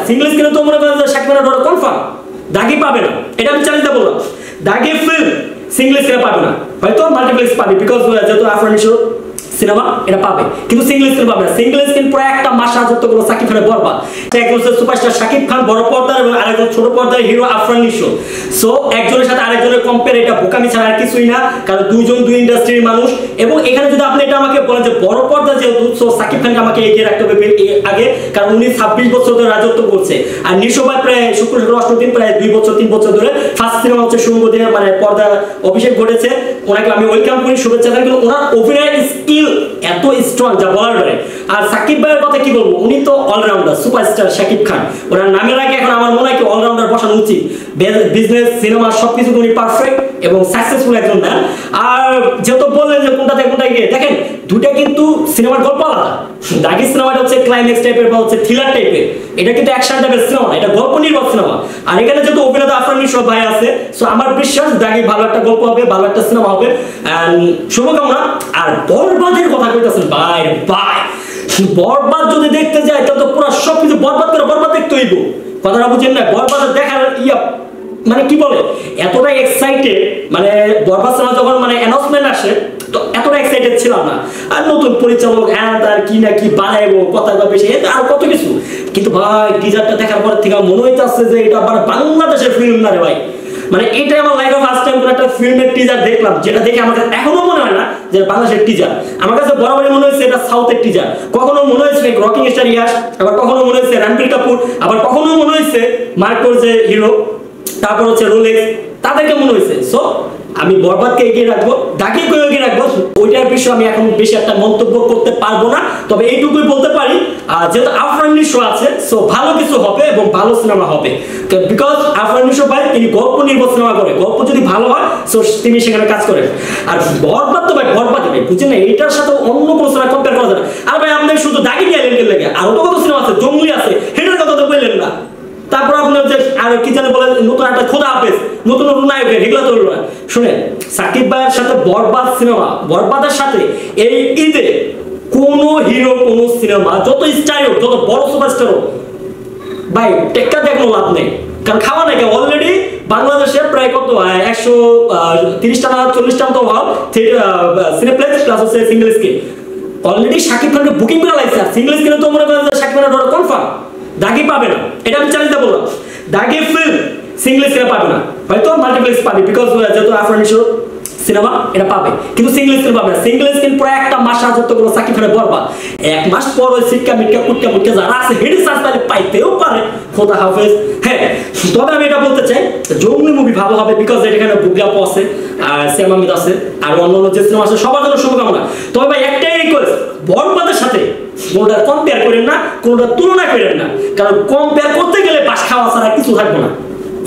Single স্ক্রিনে তো মনে করেন যে শাকিব খানের রোল কনফার্ম, দাগি পাবে না, এটা আমি চ্যালেঞ্জ দিয়ে বললাম। দাগি ফিল্ম সিঙ্গেল স্ক্রিনে পাবে না, হয়তো মাল্টিপ্লেক্স পাবে, বিকজ যেহেতু আফরান নিশো সিনেমা এটা পাবে, কিন্তু সিঙ্গেল স্ক্রিন পাবে না। সিঙ্গেল স্ক্রিন প্রায় একটা মাস রাজত্ব করলো শাকিব খানের বরবাদ। একজন সুপারস্টার শাকিব খান বড় পর্দার এবং আরেকজন ছোট পর্দার হিরো আফরান নিশো। সো একজনের সাথে আরেকজনের কম্পেয়ার এটা বোকামি ছাড়া আর কিছুই না, কারণ দুইজন দুই ইন্ডাস্ট্রির মানুষ। এবং এখানে যদি আপনি এটা আমাকে বলেন যে বড় পর্দা যেহেতু, সো শাকিব খানকে আমাকে এগিয়ে রাখতে হবে আগে, কারণ উনি 26 বছর ধরে রাজত্ব করছে। আর নিশো ভাই প্রায় শুক্র অষ্টম দিন প্রায় 2 বছর 3 বছর ধরে ফার্স্ট সিনেমা হচ্ছে শুভ দিয়ে মানে পর্দা অভিষেক ঘটেছে। ওনাকে আমি ওয়েলকাম করি, শুভেচ্ছা জানাই, কিন্তু ওনার অভিনয়ের স্কিল এত স্ট্রং যা বলার বাইরে। আর সাকিব ভাইয়ের কথা কি বলবো, উনি তো অলরাউন্ডার সুপারস্টার শাকিব খান, ওনার নামের আগে এখন আমার মনে হয় কি অলরাউন্ডার বসানো উচিত। বিজনেস সিনেমা সবকিছু উনি পারফেক্ট এবং সাকসেসফুল একজন ম্যান। আর যেহেতু বললেন যে কোনটাতে কোনটা গিয়ে দেখেন, দুটা কিন্তু সিনেমার গল্প আলাদা। দাগি সিনেমাটা হচ্ছে ক্লাইম্যাক্স টাইপের বা হচ্ছে থ্রিলার টাইপের, এটা কিন্তু অ্যাকশন টাইপের সিনেমা, এটা গল্প নির্ভর সিনেমা। আর এখানে যেহেতু অভিনেতা আফরান নিশো ভাই আছে, সো আমার বিশ্বাস দাগি ভালো একটা গল্প হবে, ভালো একটা সিনেমা হবে। শুভকামনা। আর বরবাদের কথা কইতাছেন ভাই, ভাই বরবাদ যদি দেখতে যায় তাহলে তো পুরো সবকিছু বরবাদ করে বরবাদ দেখতে হইব, কথাটা বুঝেন না? বরবাদ দেখার মানে কি বলে এতটা এক্সাইটেড, মানে বরবাদ সিনেমা যখন মানে অ্যানাউন্সমেন্ট আসে তো এতটা এক্সাইটেড ছিলাম না। আর নতুন পরিচালক হ্যাঁ তার কি না কি বানাইবো, কথা বেশি আর কত কিছু, কিন্তু ভাই টিজারটা দেখার পর থেকে মনে হইতাছে যে এটা আবার বাংলাদেশের ফিল্ম না রে ভাই। মানে এটাই আমার লাইফে ফার্স্ট টাইম কোন একটা ফিল্মের টিজার দেখলাম, যেটা দেখে আমাদের এখনো মনে হয় না যে বাংলাদেশের টিজার। আমার কাছে বরাবরই মনে হয়েছে এটা সাউথের টিজার। কখনো মনে হয়েছে রকিং স্টার ইয়াশ, আবার কখনো মনে হয়েছে রণবীর কাপুর, আবার কখনো মনে হয়েছে মার্কোর যে হিরো, তারপর হচ্ছে রোলেক্স, তাদেরকে মনে হয়েছে। সো আমি বরবাদকে এগিয়ে রাখবো, দাগিকে এগিয়ে রাখবো। ওইটার বিষয়ে আমি এখন বেশি একটা মন্তব্য করতে পারবো না, তবে এইটুকুই বলতে পারি যেহেতু আফরান নিশো আছে, সো ভালো কিছু হবে এবং ভালো সিনেমা হবে। বিকজ আফরান নিশো ভাই তিনি গল্প নির্ভর সিনেমা করে, গল্প যদি ভালো হয় সো তিনি সেখানে কাজ করেন। আর বরবাদ তো ভাই বরবাদই ভাই, বুঝছেন না? এইটার সাথে অন্য কোনো সিনেমা কম্পেয়ার করা যায় না। আর ভাই আপনি শুধু দাগি নিয়ে এলেন লেগে, আর অত কত সিনেমা আছে, জঙ্গলি আছে, সেটার কথা তো বললেন না। তারপর আপনার যে আর কি জানে বলে নতুন একটা খোদা হাফেজ, নতুন নতুন নায়ক, এগুলো তো শুনেন সাকিব ভাইয়ের সাথে বরবাদ সিনেমা, বরবাদের সাথে এই ঈদে কোন হিরো কোন সিনেমা যত স্টার হোক, যত বড় সুপারস্টার হোক ভাই, টেক্কা দেখলো লাভ নেই। কারণ খাওয়া নাকি অলরেডি বাংলাদেশে প্রায় কত 130টা না 40টা মতো হল সিনেপ্লেক্স প্লাস হচ্ছে সিঙ্গেল স্ক্রিন অলরেডি শাকিব খানকে বুকিং করে লাগছে। আর সিঙ্গেল স্ক্রিনে তো মনে করেন যে শাকিব খানের রোল কনফার্ম, দাগি পাবে না, এটা আমি চ্যালেঞ্জ দিয়ে বললাম। দাগি ফিল্ম সিঙ্গেল স্ক্রিনে পাবে না, হয়তো মাল্টিপ্লেক্স পাবে, বিকজ যেহেতু আফরান নিশো সিনেমা এটা পাবে, কিন্তু সিঙ্গেল স্ক্রিন পাবে না। সিঙ্গেল স্ক্রিন প্রায় একটা মাস রাজত্ব করলো শাকিব খানের বরবাদ। 1 মাস পর ওই সিটকা মিটকা কুটকা মুটকা যারা আছে হেডি সার্চ তাহলে পাইতেও পারে, খোদা হাফেজ। হ্যাঁ, তবে আমি এটা বলতে চাই জঙ্গলি মুভি ভালো হবে, বিকজ এখানে বুগলাপো আছে আর শ্যাম আহমেদ আছে আর অন্যান্য যে সিনেমা আছে, সবার জন্য শুভকামনা। তবে ভাই একটাই রিকোয়েস্ট, বরবাদের সাথে কোনোটা কম্পেয়ার করেন না, কোনোটা তুলনা করেন না, কারণ কম্পেয়ার করতে গেলে পাশ খাওয়া ছাড়া কিছু থাকবে না।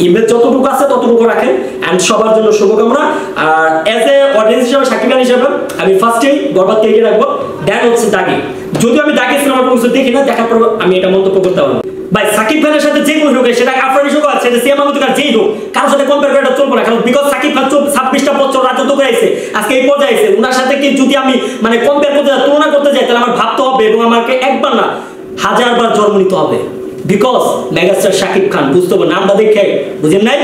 ইমেজ যতটুকু আছে ততটুকু রাখেন, এন্ড সবার জন্য শুভকামনা। আর এজ এ অডিয়েন্স হিসেবে, শাকিব খান হিসেবে আমি ফার্স্টেই বরবাদকে এগিয়ে রাখবো, দেন হচ্ছে দাগি। যদিও আমি দাগি সিনেমার কোনো কিছু দেখি না, দেখার পর আমি এটা মন্তব্য করতে পারবো। ভাই সাকিব খানের সাথে যে কোনো হোক, সেটা আফরান নিশো আছে, সেটা সিয়াম আহমেদ আর যেই হোক, কারোর সাথে কম্পেয়ার করে এটা চলবে না। কারণ বিকজ সাকিব খান 26টা বছর রাজত্ব করে আইছে, আজকে এই পর্যায়ে আইছে, ওনার সাথে কি যদি আমি মানে কম্পেয়ার করতে যাই, তুলনা করতে যাই, তাহলে আমার ভাবতে হবে এবং আমাকে একবার না 1000বার জন্ম নিতে হবে। বিকজ মেগাস্টার শাকিব খান, বুঝতে হবে নামটা দেখে, বুঝেন নাই?